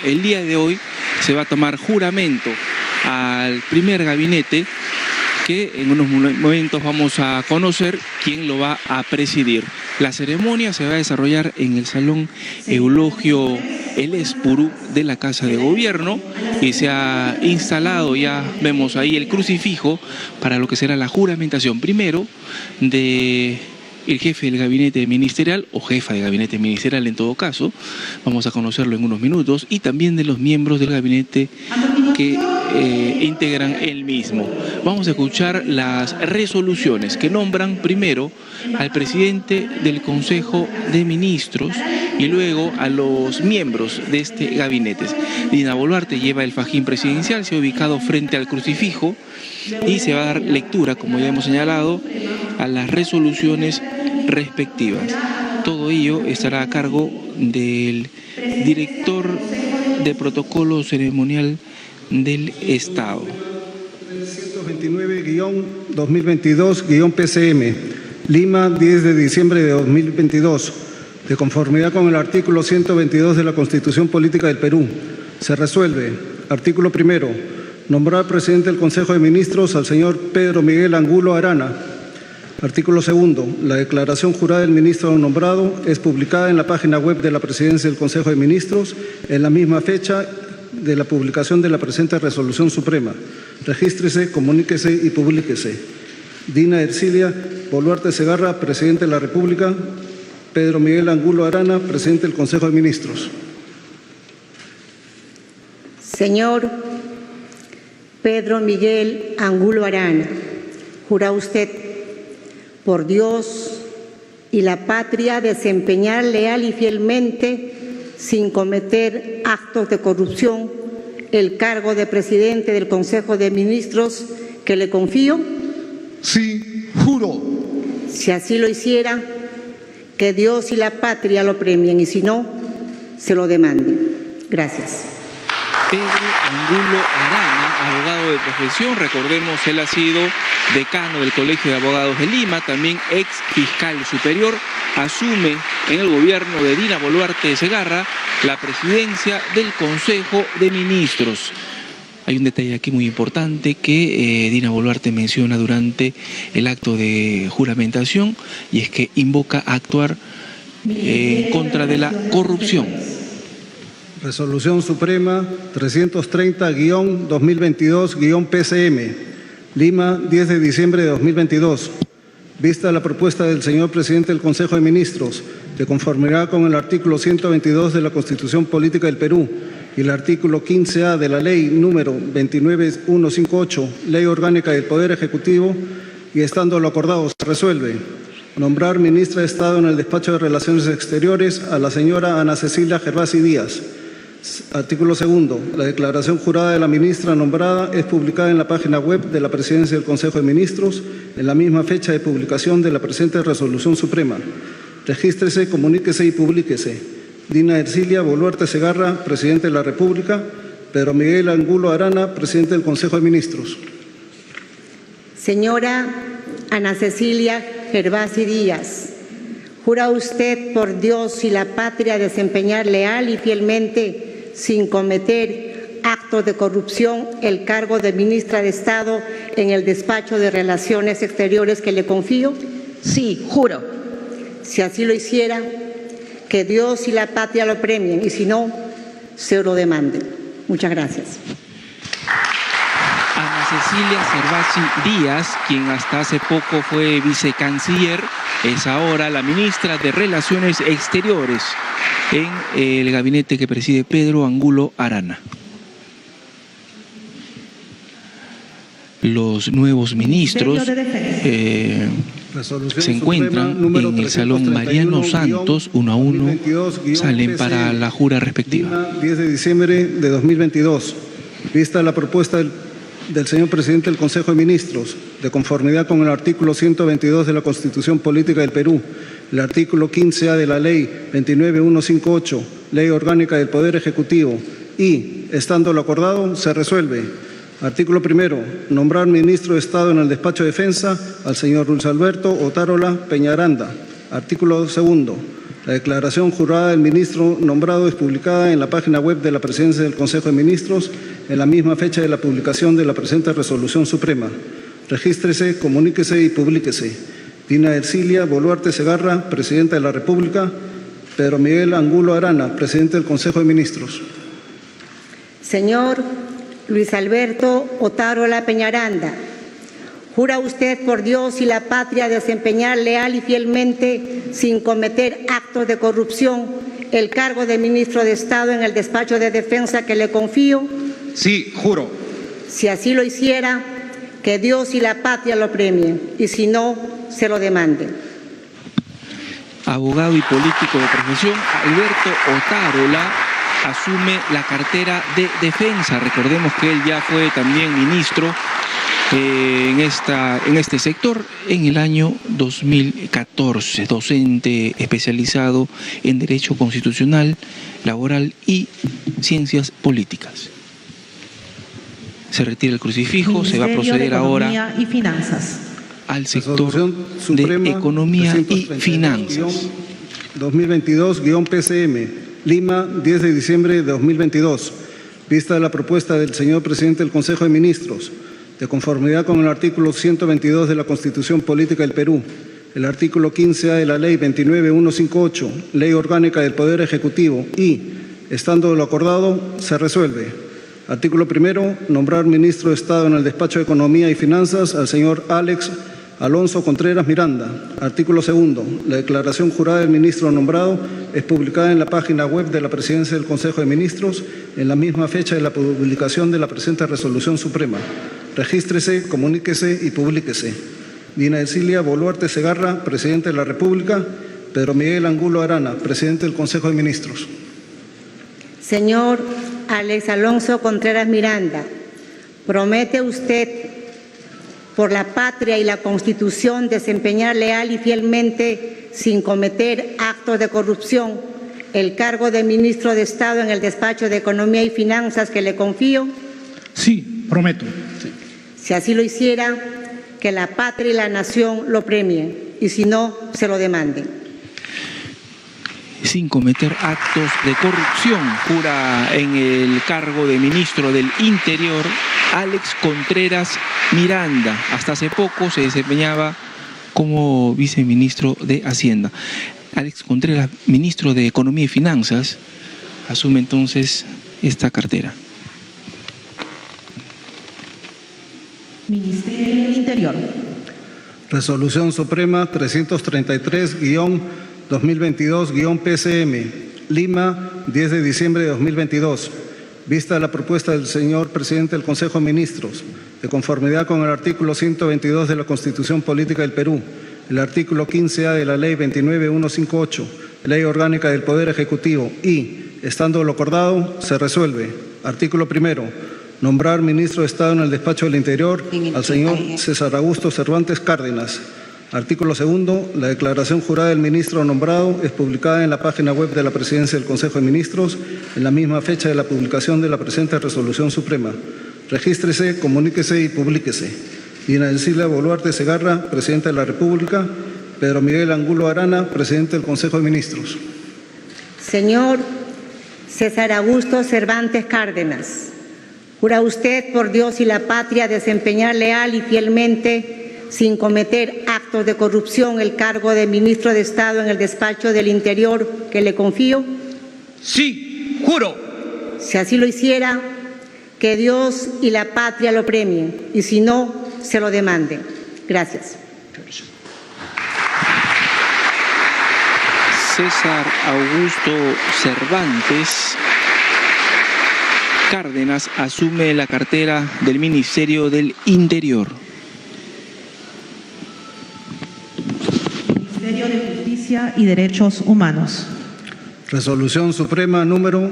el día de hoy se va a tomar juramento al primer gabinete, que en unos momentos vamos a conocer quién lo va a presidir. La ceremonia se va a desarrollar en el Salón Eulogio El Espurú de la Casa de Gobierno y se ha instalado, ya vemos ahí el crucifijo para lo que será la juramentación primero de el jefe del gabinete ministerial o jefa de gabinete ministerial en todo caso, vamos a conocerlo en unos minutos, y también de los miembros del gabinete que integran el mismo. Vamos a escuchar las resoluciones que nombran primero al presidente del Consejo de Ministros y luego a los miembros de este gabinete. Dina Boluarte lleva el fajín presidencial, se ha ubicado frente al crucifijo y se va a dar lectura, como ya hemos señalado, a las resoluciones respectivas. Todo ello estará a cargo del director de protocolo ceremonial del Estado. 129-2022-PCM, Lima, 10 de diciembre de 2022. De conformidad con el artículo 122 de la Constitución Política del Perú, se resuelve: artículo primero, nombrar presidente del Consejo de Ministros al señor Pedro Miguel Angulo Arana. Artículo segundo, la declaración jurada del ministro nombrado es publicada en la página web de la Presidencia del Consejo de Ministros en la misma fecha de la publicación de la presente resolución suprema. Regístrese, comuníquese y publíquese. Dina Ercilia Boluarte Segarra, Presidente de la República. Pedro Miguel Angulo Arana, Presidente del Consejo de Ministros. Señor Pedro Miguel Angulo Arana, ¿jura usted por Dios y la patria desempeñar leal y fielmente, sin cometer actos de corrupción, el cargo de Presidente del Consejo de Ministros que le confío? Sí, juro. Si así lo hiciera, que Dios y la patria lo premien, y si no, se lo demanden. Gracias. Pedro Angulo Arana, abogado de profesión, recordemos, él ha sido decano del Colegio de Abogados de Lima, también ex fiscal superior, asume en el gobierno de Dina Boluarte Segarra la presidencia del Consejo de Ministros. Hay un detalle aquí muy importante que Dina Boluarte menciona durante el acto de juramentación, y es que invoca a actuar en contra de la corrupción. Resolución Suprema 330-2022-PCM, Lima, 10 de diciembre de 2022. Vista la propuesta del señor Presidente del Consejo de Ministros, de conformidad con el artículo 122 de la Constitución Política del Perú y el artículo 15A de la Ley número 29158, Ley Orgánica del Poder Ejecutivo, y estando lo acordado, se resuelve: nombrar ministra de Estado en el Despacho de Relaciones Exteriores a la señora Ana Cecilia Gervasi Díaz. Artículo segundo. La declaración jurada de la ministra nombrada es publicada en la página web de la Presidencia del Consejo de Ministros en la misma fecha de publicación de la presente resolución suprema. Regístrese, comuníquese y publíquese. Dina Ercilia Boluarte Segarra, Presidente de la República. Pedro Miguel Angulo Arana, Presidente del Consejo de Ministros. Señora Ana Cecilia Gervasi Díaz, ¿jura usted por Dios y la patria desempeñar leal y fielmente, sin cometer actos de corrupción, el cargo de ministra de Estado en el Despacho de Relaciones Exteriores que le confío? Sí, juro. Si así lo hiciera, que Dios y la patria lo premien, y si no, se lo demanden. Muchas gracias. Ana Cecilia Gervasi Díaz, quien hasta hace poco fue vicecanciller, es ahora la ministra de Relaciones Exteriores en el gabinete que preside Pedro Angulo Arana. Los nuevos ministros se encuentran en el Salón Mariano Santos, 1 a 1, salen para la jura respectiva. 10 de diciembre de 2022. Vista la propuesta del señor Presidente del Consejo de Ministros, de conformidad con el artículo 122 de la Constitución Política del Perú, el artículo 15A de la Ley 29158, Ley Orgánica del Poder Ejecutivo, y, estando lo acordado, se resuelve: artículo primero, nombrar ministro de Estado en el Despacho de Defensa al señor Luis Alberto Otárola Peñaranda. Artículo segundo, La declaración jurada del ministro nombrado es publicada en la página web de la Presidencia del Consejo de Ministros en la misma fecha de la publicación de la presente resolución suprema. Regístrese, comuníquese y publíquese. Dina Ercilia Boluarte Segarra, Presidenta de la República. Pedro Miguel Angulo Arana, Presidente del Consejo de Ministros. Señor Luis Alberto Otárola Peñaranda, ¿jura usted por Dios y la patria desempeñar leal y fielmente, sin cometer actos de corrupción, el cargo de ministro de Estado en el despacho de defensa que le confío? Sí, juro. Si así lo hiciera, que Dios y la patria lo premien, y si no, se lo demanden. Abogado y político de profesión, Alberto Otárola asume la cartera de defensa. Recordemos que él ya fue también ministro en este sector en el año 2014, docente especializado en Derecho Constitucional, Laboral y Ciencias Políticas. Se retira el crucifijo, se va a proceder ahora y Finanzas. al sector de Economía y Finanzas. 2022-PCM, Lima, 10 de diciembre de 2022. Vista la propuesta del señor Presidente del Consejo de Ministros, de conformidad con el artículo 122 de la Constitución Política del Perú, el artículo 15A de la Ley 29158, Ley Orgánica del Poder Ejecutivo y, estando lo acordado, se resuelve. Artículo primero, nombrar ministro de Estado en el Despacho de Economía y Finanzas al señor Alex Alonso Contreras Miranda. Artículo segundo, la declaración jurada del ministro nombrado es publicada en la página web de la Presidencia del Consejo de Ministros en la misma fecha de la publicación de la presente resolución suprema. Regístrese, comuníquese y publíquese. Dina Ercilia Boluarte Segarra, Presidente de la República. Pedro Miguel Angulo Arana, Presidente del Consejo de Ministros. Señor Alex Alonso Contreras Miranda, ¿promete usted por la patria y la Constitución desempeñar leal y fielmente, sin cometer actos de corrupción, el cargo de ministro de Estado en el Despacho de Economía y Finanzas que le confío? Sí, prometo. Si así lo hiciera, que la patria y la nación lo premien, y si no, se lo demanden. Sin cometer actos de corrupción, jura en el cargo de ministro del Interior Alex Contreras Miranda. Hasta hace poco se desempeñaba como viceministro de Hacienda. Alex Contreras, ministro de Economía y Finanzas, asume entonces esta cartera. Ministerio del Interior. Resolución Suprema 333-2022-PCM, Lima, 10 de diciembre de 2022. Vista la propuesta del señor Presidente del Consejo de Ministros, de conformidad con el artículo 122 de la Constitución Política del Perú, el artículo 15A de la Ley 29158, Ley Orgánica del Poder Ejecutivo y, estando lo acordado, se resuelve. Artículo primero, nombrar ministro de Estado en el Despacho del Interior al señor César Augusto Cervantes Cárdenas. Artículo segundo, la declaración jurada del ministro nombrado es publicada en la página web de la Presidencia del Consejo de Ministros en la misma fecha de la publicación de la presente resolución suprema. Regístrese, comuníquese y publíquese. Dina Ercilia Boluarte Segarra, Presidenta de la República. Pedro Miguel Angulo Arana, Presidente del Consejo de Ministros. Señor César Augusto Cervantes Cárdenas, ¿jura usted por Dios y la patria desempeñar leal y fielmente, sin cometer actos de corrupción, el cargo de ministro de Estado en el Despacho del Interior que le confío? Sí, juro. Si así lo hiciera, que Dios y la patria lo premien, y si no, se lo demanden. Gracias. César Augusto Cervantes Cárdenas asume la cartera del Ministerio del Interior. Ministerio de Justicia y Derechos Humanos. Resolución Suprema número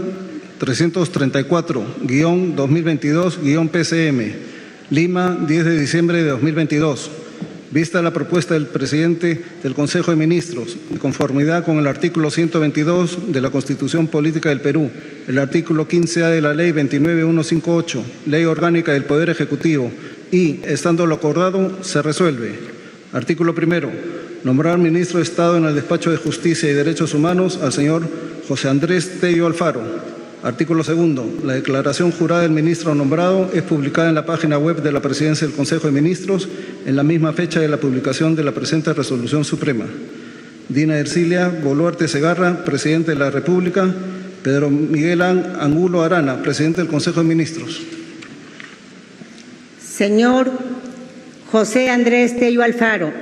334-2022-PCM, Lima, 10 de diciembre de 2022. Vista la propuesta del Presidente del Consejo de Ministros, de conformidad con el artículo 122 de la Constitución Política del Perú, el artículo 15A de la Ley 29158, Ley Orgánica del Poder Ejecutivo, y, estando lo acordado, se resuelve. Artículo primero, nombrar ministro de Estado en el Despacho de Justicia y Derechos Humanos al señor José Andrés Tello Alfaro. Artículo 2. La declaración jurada del ministro nombrado es publicada en la página web de la Presidencia del Consejo de Ministros en la misma fecha de la publicación de la presente resolución suprema. Dina Ercilia Boluarte Segarra, Presidente de la República. Pedro Miguel Angulo Arana, Presidente del Consejo de Ministros. Señor José Andrés Tello Alfaro,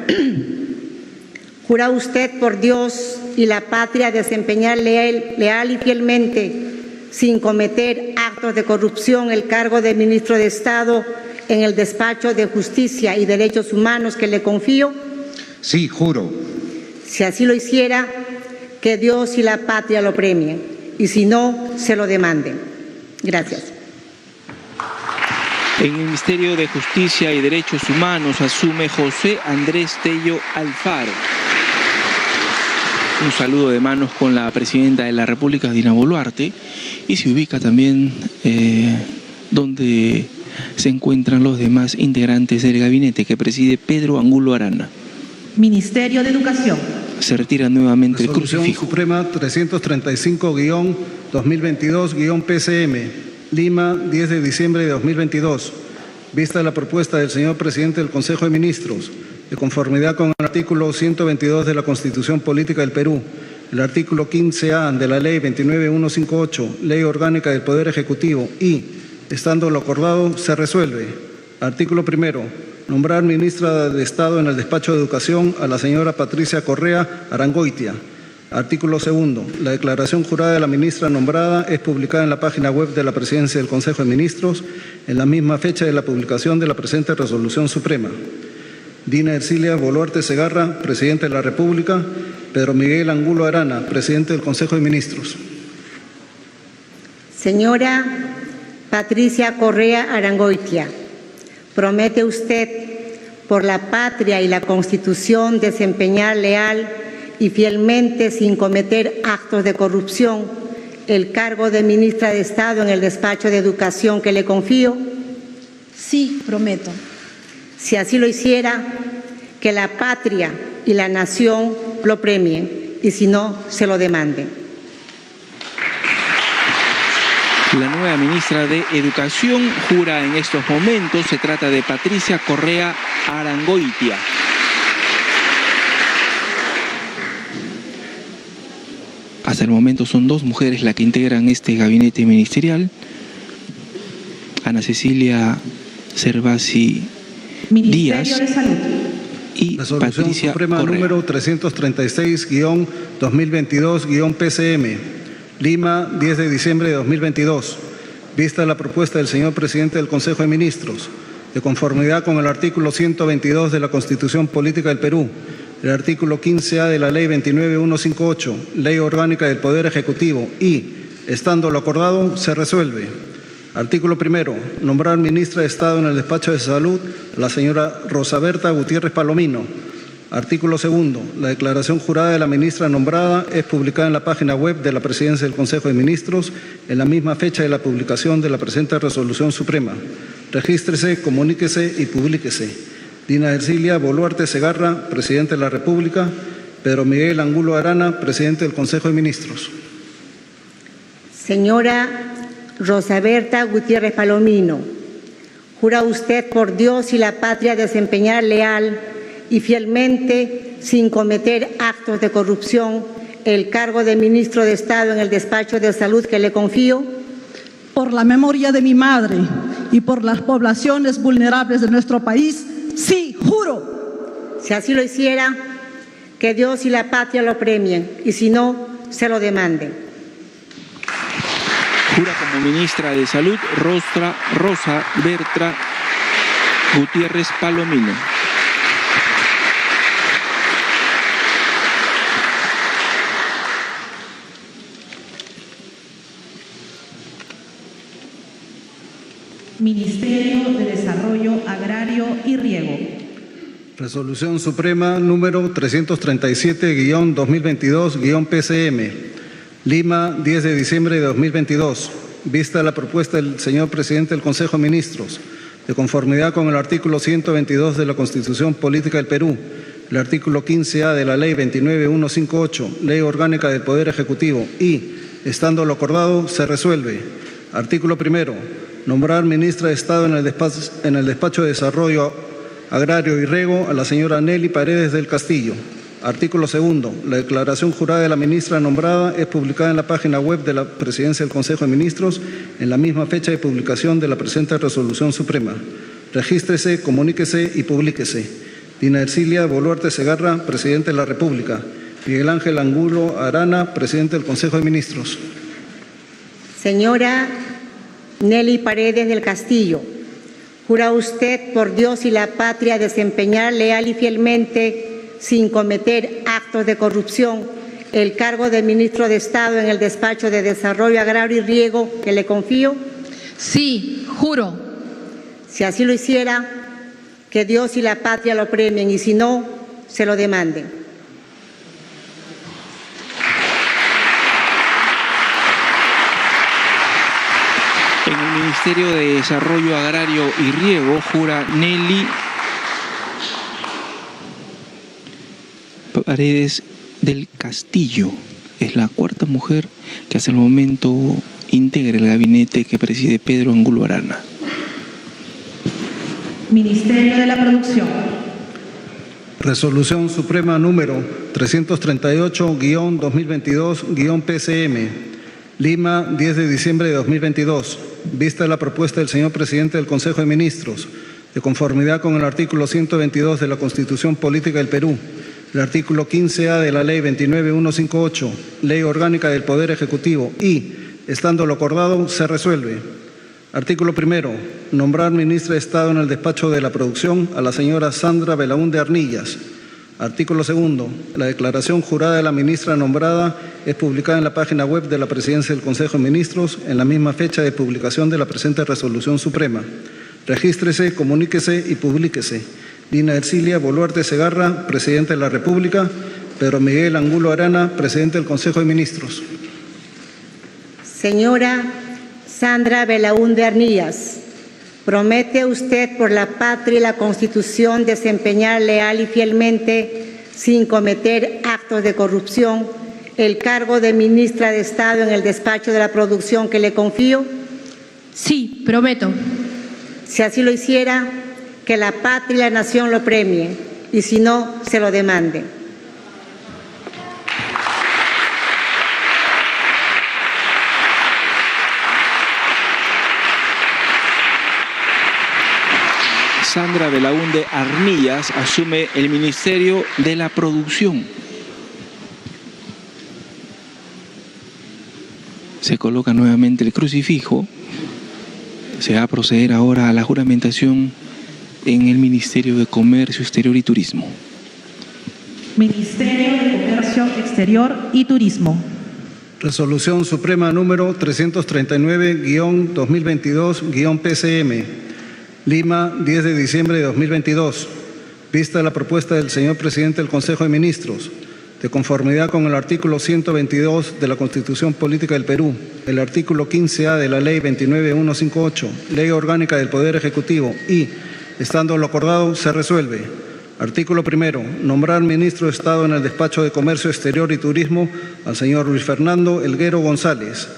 ¿jura usted por Dios y la patria desempeñar leal y fielmente, sin cometer actos de corrupción, el cargo de ministro de Estado en el Despacho de Justicia y Derechos Humanos que le confío? Sí, juro. Si así lo hiciera, que Dios y la patria lo premien, y si no, se lo demanden. Gracias. En el Ministerio de Justicia y Derechos Humanos asume José Andrés Tello Alfaro. Un saludo de manos con la Presidenta de la República, Dina Boluarte, y se ubica también donde se encuentran los demás integrantes del gabinete que preside Pedro Angulo Arana. Ministerio de Educación. Se retira nuevamente el Resolución crucifijo. Suprema 335-2022-PCM, Lima, 10 de diciembre de 2022. Vista la propuesta del señor Presidente del Consejo de Ministros, de conformidad con el artículo 122 de la Constitución Política del Perú, el artículo 15A de la Ley 29158, Ley Orgánica del Poder Ejecutivo y, estando lo acordado, se resuelve. Artículo 1. Nombrar ministra de Estado en el Despacho de Educación a la señora Patricia Correa Arangoitia. Artículo 2. La declaración jurada de la ministra nombrada es publicada en la página web de la Presidencia del Consejo de Ministros en la misma fecha de la publicación de la presente resolución suprema. Dina Ercilia Boluarte Segarra, Presidente de la República. Pedro Miguel Angulo Arana, Presidente del Consejo de Ministros. Señora Patricia Correa Arangoitia, ¿promete usted por la patria y la Constitución desempeñar leal y fielmente, sin cometer actos de corrupción, el cargo de ministra de Estado en el Despacho de Educación que le confío? Sí, prometo. Si así lo hiciera, que la patria y la nación lo premien, y si no, se lo demanden. La nueva ministra de Educación jura en estos momentos. Se trata de Patricia Correa Arangoitia. Hasta el momento son 2 mujeres las que integran este gabinete ministerial. Ana Cecilia Cervasi Ministerio Díaz de Salud. y Resolución Patricia Suprema Correa. número 336-2022-PCM, Lima, 10 de diciembre de 2022. Vista la propuesta del señor Presidente del Consejo de Ministros, de conformidad con el artículo 122 de la Constitución Política del Perú, el artículo 15A de la Ley 29158, Ley Orgánica del Poder Ejecutivo y, estando lo acordado, se resuelve. Artículo 1. Nombrar ministra de Estado en el Despacho de Salud a la señora Rosa Berta Gutiérrez Palomino. Artículo 2. La declaración jurada de la ministra nombrada es publicada en la página web de la Presidencia del Consejo de Ministros en la misma fecha de la publicación de la presente resolución suprema. Regístrese, comuníquese y publíquese. Dina Ercilia Boluarte Segarra, Presidente de la República. Pedro Miguel Angulo Arana, Presidente del Consejo de Ministros. Señora Rosa Berta Gutiérrez Palomino, ¿jura usted por Dios y la patria desempeñar leal y fielmente, sin cometer actos de corrupción, el cargo de ministro de Estado en el Despacho de Salud que le confío? Por la memoria de mi madre y por las poblaciones vulnerables de nuestro país, sí, juro. Si así lo hiciera, que Dios y la patria lo premien, y si no, se lo demanden. Jura como ministra de Salud Rosa Berta Gutiérrez Palomino. Ministerio de Desarrollo Agrario y Riego. Resolución Suprema número 337-2022-PCM, Lima, 10 de diciembre de 2022. Vista la propuesta del señor Presidente del Consejo de Ministros, de conformidad con el artículo 122 de la Constitución Política del Perú, el artículo 15A de la Ley 29158, Ley Orgánica del Poder Ejecutivo, y, estando lo acordado, se resuelve. Artículo primero. Nombrar ministra de Estado en el despacho de Desarrollo Agrario y Riego a la señora Nelly Paredes del Castillo. Artículo segundo. La declaración jurada de la ministra nombrada es publicada en la página web de la Presidencia del Consejo de Ministros en la misma fecha de publicación de la presente resolución suprema. Regístrese, comuníquese y publíquese. Dina Ercilia Boluarte Segarra, Presidente de la República. Miguel Ángel Angulo Arana, Presidente del Consejo de Ministros. Señora Nelly Paredes del Castillo, ¿jura usted por Dios y la patria desempeñar leal y fielmente, sin cometer actos de corrupción, el cargo de ministro de Estado en el despacho de Desarrollo Agrario y Riego que le confío? Sí, juro. Si así lo hiciera, que Dios y la patria lo premien, y si no, se lo demanden. En el Ministerio de Desarrollo Agrario y Riego jura Nelly Paredes del Castillo. Es la cuarta mujer que hasta el momento integra el gabinete que preside Pedro Angulo Arana. Ministerio de la Producción. Resolución Suprema número 338-2022-PCM. Lima, 10 de diciembre de 2022. Vista la propuesta del señor Presidente del Consejo de Ministros, de conformidad con el artículo 122 de la Constitución Política del Perú, el artículo 15A de la Ley 29158, Ley Orgánica del Poder Ejecutivo, y, estando lo acordado, se resuelve. Artículo primero. Nombrar ministra de Estado en el despacho de la producción a la señora Sandra Belaúnde Arnillas. Artículo segundo. La declaración jurada de la ministra nombrada es publicada en la página web de la Presidencia del Consejo de Ministros en la misma fecha de publicación de la presente resolución suprema. Regístrese, comuníquese y publíquese. Dina Ercilia Boluarte Segarra, Presidente de la República. Pedro Miguel Angulo Arana, Presidente del Consejo de Ministros. Señora Sandra Belaúnde Arnillas, ¿promete usted por la patria y la Constitución desempeñar leal y fielmente, sin cometer actos de corrupción, el cargo de ministra de Estado en el despacho de la producción que le confío? Sí, prometo. Si así lo hiciera, que la patria y la nación lo premien, y si no, se lo demanden. Sandra Belaúnde Arnillas asume el Ministerio de la Producción. Se coloca nuevamente el crucifijo. Se va a proceder ahora a la juramentación en el Ministerio de Comercio Exterior y Turismo. Ministerio de Comercio Exterior y Turismo. Resolución Suprema número 339-2022-PCM. Lima, 10 de diciembre de 2022. Vista la propuesta del señor Presidente del Consejo de Ministros, de conformidad con el artículo 122 de la Constitución Política del Perú, el artículo 15A de la Ley 29158, Ley Orgánica del Poder Ejecutivo, y, estando lo acordado, se resuelve. Artículo primero. Nombrar ministro de Estado en el despacho de Comercio Exterior y Turismo al señor Luis Fernando Elguero González.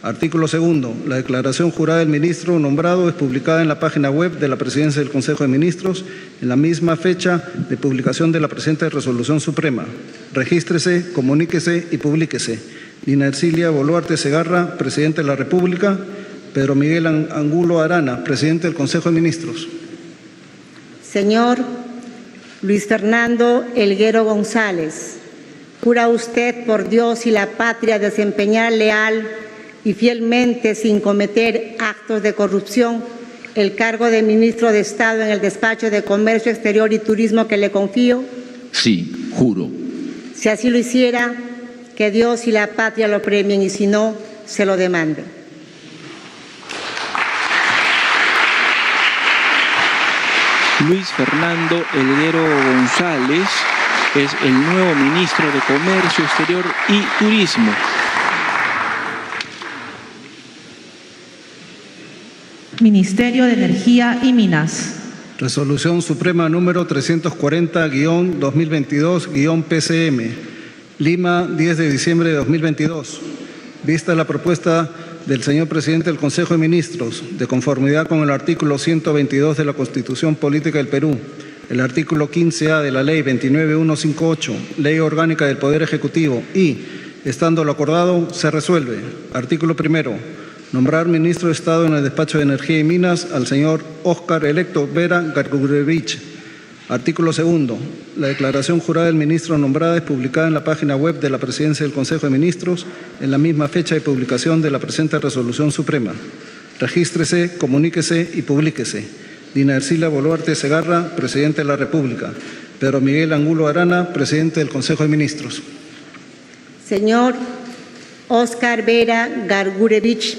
Artículo segundo. La declaración jurada del ministro nombrado es publicada en la página web de la Presidencia del Consejo de Ministros en la misma fecha de publicación de la presente resolución suprema. Regístrese, comuníquese y publíquese. Dina Ercilia Boluarte Segarra, Presidente de la República. Pedro Miguel Angulo Arana, Presidente del Consejo de Ministros. Señor Luis Fernando Elguero González, ¿jura usted por Dios y la patria desempeñar leal y fielmente, sin cometer actos de corrupción, el cargo de ministro de Estado en el despacho de Comercio Exterior y Turismo que le confío? Sí, juro. Si así lo hiciera, que Dios y la patria lo premien, y si no, se lo demanden. Luis Fernando Elguero González es el nuevo ministro de Comercio Exterior y Turismo. Ministerio de Energía y Minas. Resolución Suprema número 340-2022-PCM, Lima, 10 de diciembre de 2022. Vista la propuesta del señor presidente del Consejo de Ministros, de conformidad con el artículo 122 de la Constitución Política del Perú, el artículo 15A de la Ley 29158, Ley Orgánica del Poder Ejecutivo y, estando lo acordado, se resuelve. Artículo primero. Nombrar ministro de Estado en el Despacho de Energía y Minas al señor Óscar Electo Vera Gargurevich. Artículo segundo. La declaración jurada del ministro nombrada es publicada en la página web de la Presidencia del Consejo de Ministros en la misma fecha de publicación de la presente resolución suprema. Regístrese, comuníquese y publíquese. Dina Ercilia Boluarte Segarra, Presidente de la República. Pedro Miguel Angulo Arana, Presidente del Consejo de Ministros. Señor Óscar Vera Gargurevich,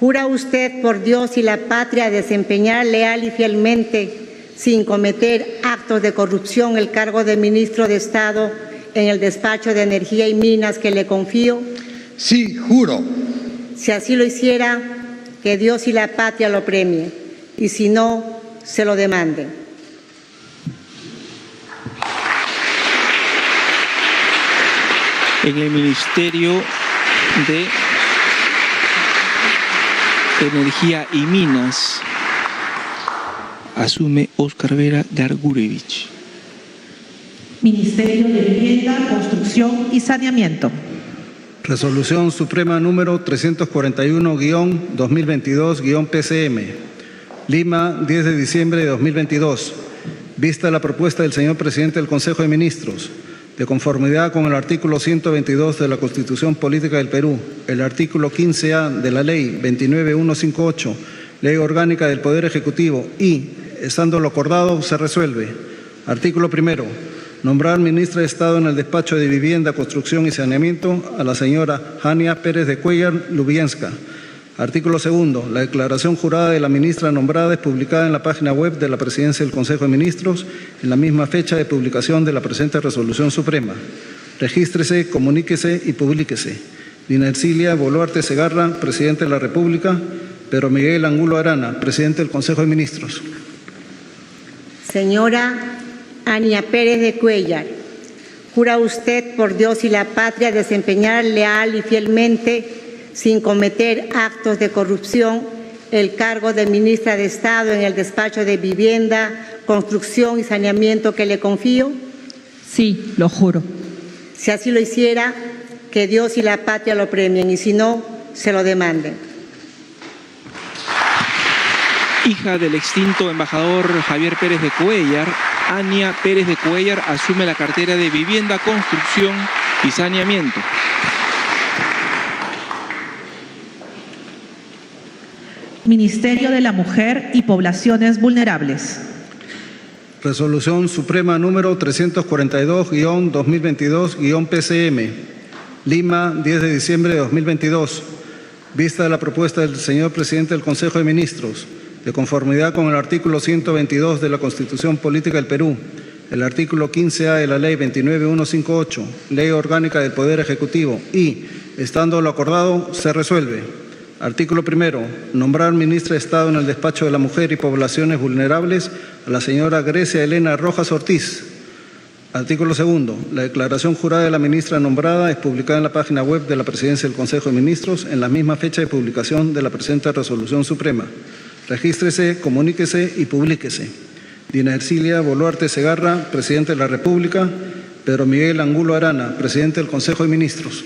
¿jura usted por Dios y la patria desempeñar leal y fielmente, sin cometer actos de corrupción, el cargo de ministro de Estado en el Despacho de Energía y Minas que le confío? Sí, juro. Si así lo hiciera, que Dios y la patria lo premien, y si no, se lo demanden. En el Ministerio de Energía y Minas asume Óscar Vera Gargurevich. Ministerio de Vivienda, Construcción y Saneamiento. Resolución Suprema número 341-2022-PCM, Lima, 10 de diciembre de 2022. Vista la propuesta del señor presidente del Consejo de Ministros, de conformidad con el artículo 122 de la Constitución Política del Perú, el artículo 15A de la Ley 29158, Ley Orgánica del Poder Ejecutivo y, estando lo acordado, se resuelve. Artículo primero. Nombrar ministra de Estado en el Despacho de Vivienda, Construcción y Saneamiento a la señora Jania Pérez de Cuellar Lubienska. Artículo segundo. La declaración jurada de la ministra nombrada es publicada en la página web de la Presidencia del Consejo de Ministros en la misma fecha de publicación de la presente resolución suprema. Regístrese, comuníquese y publíquese. Dina Ercilia Boluarte Segarra, Presidente de la República. Pedro Miguel Angulo Arana, Presidente del Consejo de Ministros. Señora Ania Pérez de Cuellar, ¿jura usted por Dios y la patria desempeñar leal y fielmente, sin cometer actos de corrupción, el cargo de ministra de Estado en el Despacho de Vivienda, Construcción y Saneamiento que le confío? Sí, lo juro. Si así lo hiciera, que Dios y la patria lo premien, y si no, se lo demanden. Hija del extinto embajador Javier Pérez de Cuellar, Ania Pérez de Cuellar asume la cartera de Vivienda, Construcción y Saneamiento. Ministerio de la Mujer y Poblaciones Vulnerables. Resolución Suprema número 342-2022-PCM, Lima, 10 de diciembre de 2022. Vista la propuesta del señor presidente del Consejo de Ministros, de conformidad con el artículo 122 de la Constitución Política del Perú, el artículo 15A de la Ley 29158, Ley Orgánica del Poder Ejecutivo y, estando lo acordado, se resuelve. Artículo primero. Nombrar ministra de Estado en el Despacho de la Mujer y Poblaciones Vulnerables a la señora Grecia Elena Rojas Ortiz. Artículo segundo. La declaración jurada de la ministra nombrada es publicada en la página web de la Presidencia del Consejo de Ministros en la misma fecha de publicación de la presente resolución suprema. Regístrese, comuníquese y publíquese. Dina Ercilia Boluarte Segarra, Presidente de la República. Pedro Miguel Angulo Arana, Presidente del Consejo de Ministros.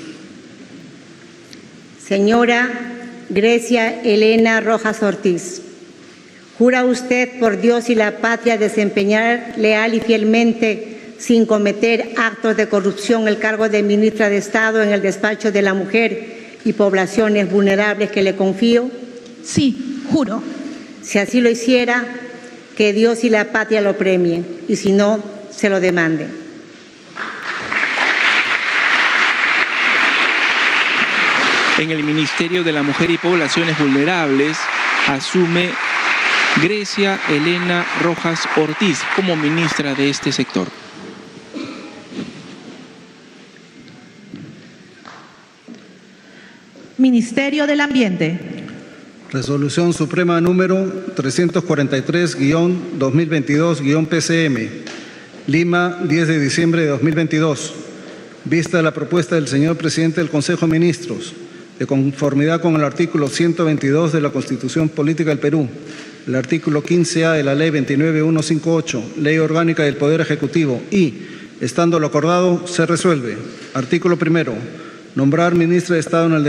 Señora Grecia Elena Rojas Ortiz, ¿jura usted por Dios y la patria desempeñar leal y fielmente, sin cometer actos de corrupción, el cargo de ministra de Estado en el Despacho de la Mujer y Poblaciones Vulnerables que le confío? Sí, juro. Si así lo hiciera, que Dios y la patria lo premien, y si no, se lo demanden. En el Ministerio de la Mujer y Poblaciones Vulnerables asume Grecia Elena Rojas Ortiz como ministra de este sector. Ministerio del Ambiente. Resolución Suprema número 343-2022-PCM, Lima, 10 de diciembre de 2022. Vista la propuesta del señor presidente del Consejo de Ministros, de conformidad con el artículo 122 de la Constitución Política del Perú, el artículo 15A de la Ley 29158, Ley Orgánica del Poder Ejecutivo y, estando lo acordado, se resuelve. Artículo primero. Nombrar ministra de Estado en el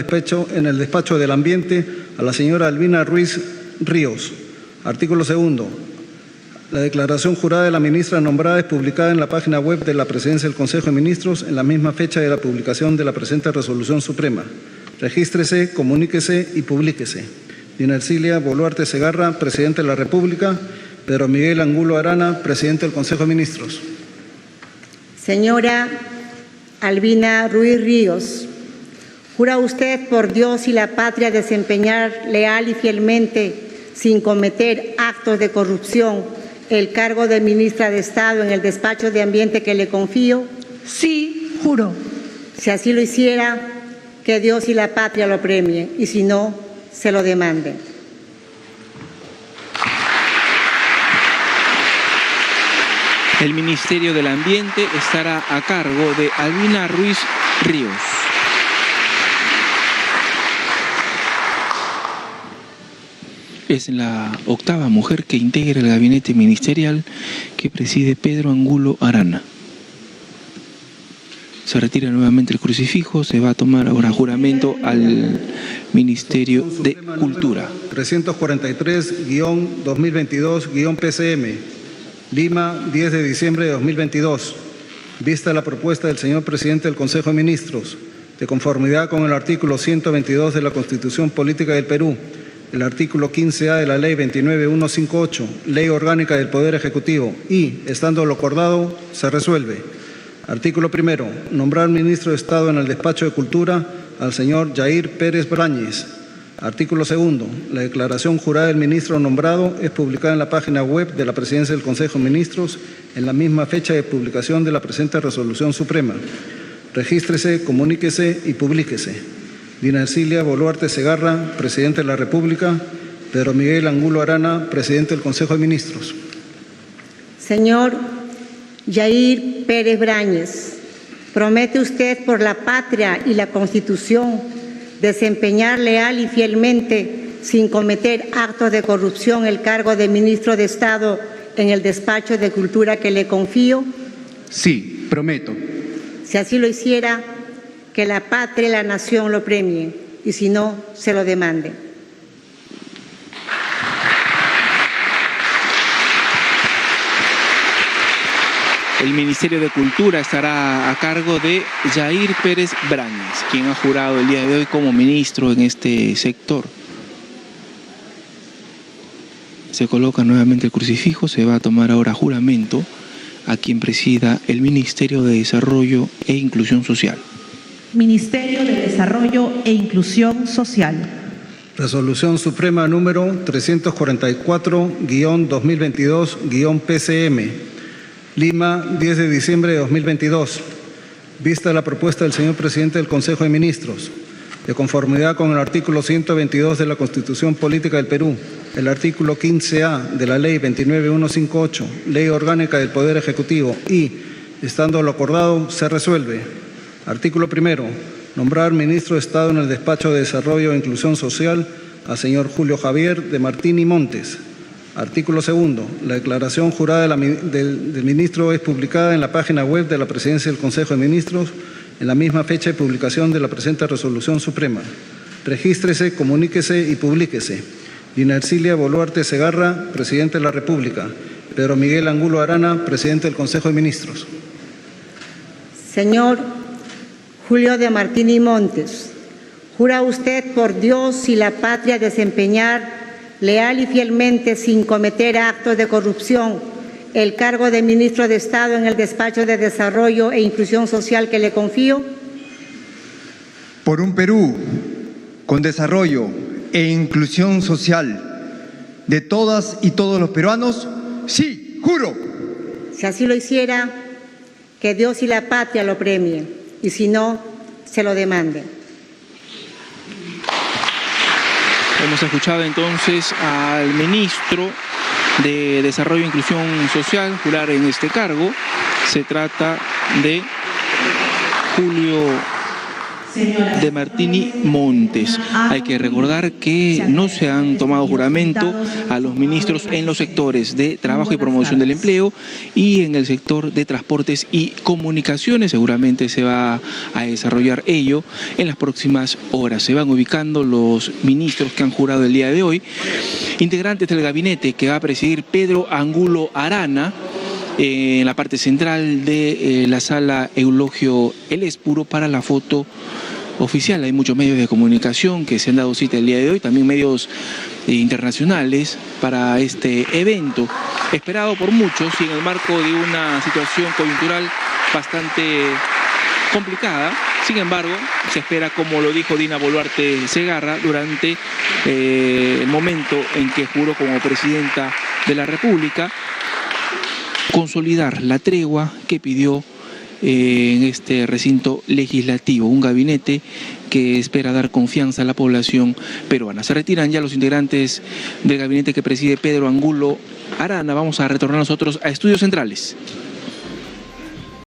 despacho del Ambiente a la señora Albina Ruiz Ríos. Artículo segundo. La declaración jurada de la ministra nombrada es publicada en la página web de la Presidencia del Consejo de Ministros en la misma fecha de la publicación de la presente resolución suprema. Regístrese, comuníquese y publíquese. Dina Ercilia Boluarte Segarra, Presidente de la República. Pedro Miguel Angulo Arana, Presidente del Consejo de Ministros. Señora Albina Ruiz Ríos, ¿jura usted por Dios y la patria desempeñar leal y fielmente, sin cometer actos de corrupción, el cargo de ministra de Estado en el despacho de Ambiente que le confío? Sí, juro. Si así lo hiciera, que Dios y la patria lo premien, y si no, se lo demanden. El Ministerio del Ambiente estará a cargo de Albina Ruiz Ríos. Es la octava mujer que integra el gabinete ministerial que preside Pedro Angulo Arana. Se retira nuevamente el crucifijo, se va a tomar ahora juramento al Ministerio de Cultura. 343-2022-PCM, Lima, 10 de diciembre de 2022. Vista la propuesta del señor presidente del Consejo de Ministros, de conformidad con el artículo 122 de la Constitución Política del Perú, el artículo 15A de la Ley 29158, Ley Orgánica del Poder Ejecutivo y, estando lo acordado, se resuelve. Artículo primero. Nombrar ministro de Estado en el despacho de Cultura al señor Yair Pérez Brañez. Artículo segundo. La declaración jurada del ministro nombrado es publicada en la página web de la Presidencia del Consejo de Ministros en la misma fecha de publicación de la presente resolución suprema. Regístrese, comuníquese y publíquese. Dina Ercilia Boluarte Segarra, Presidente de la República. Pedro Miguel Angulo Arana, Presidente del Consejo de Ministros. Señor Yair Pérez Brañez, ¿promete usted por la patria y la Constitución desempeñar leal y fielmente, sin cometer actos de corrupción, el cargo de ministro de Estado en el despacho de Cultura que le confío? Sí, prometo. Si así lo hiciera, que la patria y la nación lo premien, y si no, se lo demanden. El Ministerio de Cultura estará a cargo de Yair Pérez Brañez, quien ha jurado el día de hoy como ministro en este sector. Se coloca nuevamente el crucifijo, se va a tomar ahora juramento a quien presida el Ministerio de Desarrollo e Inclusión Social. Ministerio de Desarrollo e Inclusión Social. Resolución Suprema número 344-2022-PCM, Lima, 10 de diciembre de 2022. Vista la propuesta del señor presidente del Consejo de Ministros, de conformidad con el artículo 122 de la Constitución Política del Perú, el artículo 15A de la Ley 29158, Ley Orgánica del Poder Ejecutivo y, estando lo acordado, se resuelve. Artículo primero. Nombrar ministro de Estado en el despacho de Desarrollo e Inclusión Social al señor Julio Javier de Martín y Montes. Artículo segundo. La declaración jurada del ministro es publicada en la página web de la Presidencia del Consejo de Ministros en la misma fecha de publicación de la presente resolución suprema. Regístrese, comuníquese y publíquese. Dina Ercilia Boluarte Segarra, Presidente de la República. Pedro Miguel Angulo Arana, Presidente del Consejo de Ministros. Señor Julio de Martín y Montes, ¿jura usted por Dios y la patria desempeñar leal y fielmente, sin cometer actos de corrupción, el cargo de ministro de Estado en el despacho de Desarrollo e Inclusión Social que le confío? Por un Perú con desarrollo e inclusión social de todas y todos los peruanos, sí, juro. Si así lo hiciera, que Dios y la patria lo premien, y si no, se lo demanden. Hemos escuchado entonces al ministro de Desarrollo e Inclusión Social jurar en este cargo. Se trata de Julio de Martini Montes. Hay que recordar que no se han tomado juramento a los ministros en los sectores de trabajo y promoción del empleo y en el sector de transportes y comunicaciones. Seguramente se va a desarrollar ello en las próximas horas. Se van ubicando los ministros que han jurado el día de hoy. Integrantes del gabinete que va a presidir Pedro Angulo Arana, en la parte central de la sala Eulogio El Espuro para la foto oficial. Hay muchos medios de comunicación que se han dado cita el día de hoy, también medios internacionales para este evento, esperado por muchos y en el marco de una situación coyuntural bastante complicada. Sin embargo, se espera, como lo dijo Dina Boluarte Segarra, durante el momento en que juró como presidenta de la República, consolidar la tregua que pidió en este recinto legislativo, un gabinete que espera dar confianza a la población peruana. Se retiran ya los integrantes del gabinete que preside Pedro Angulo Arana. Vamos a retornar nosotros a Estudios Centrales.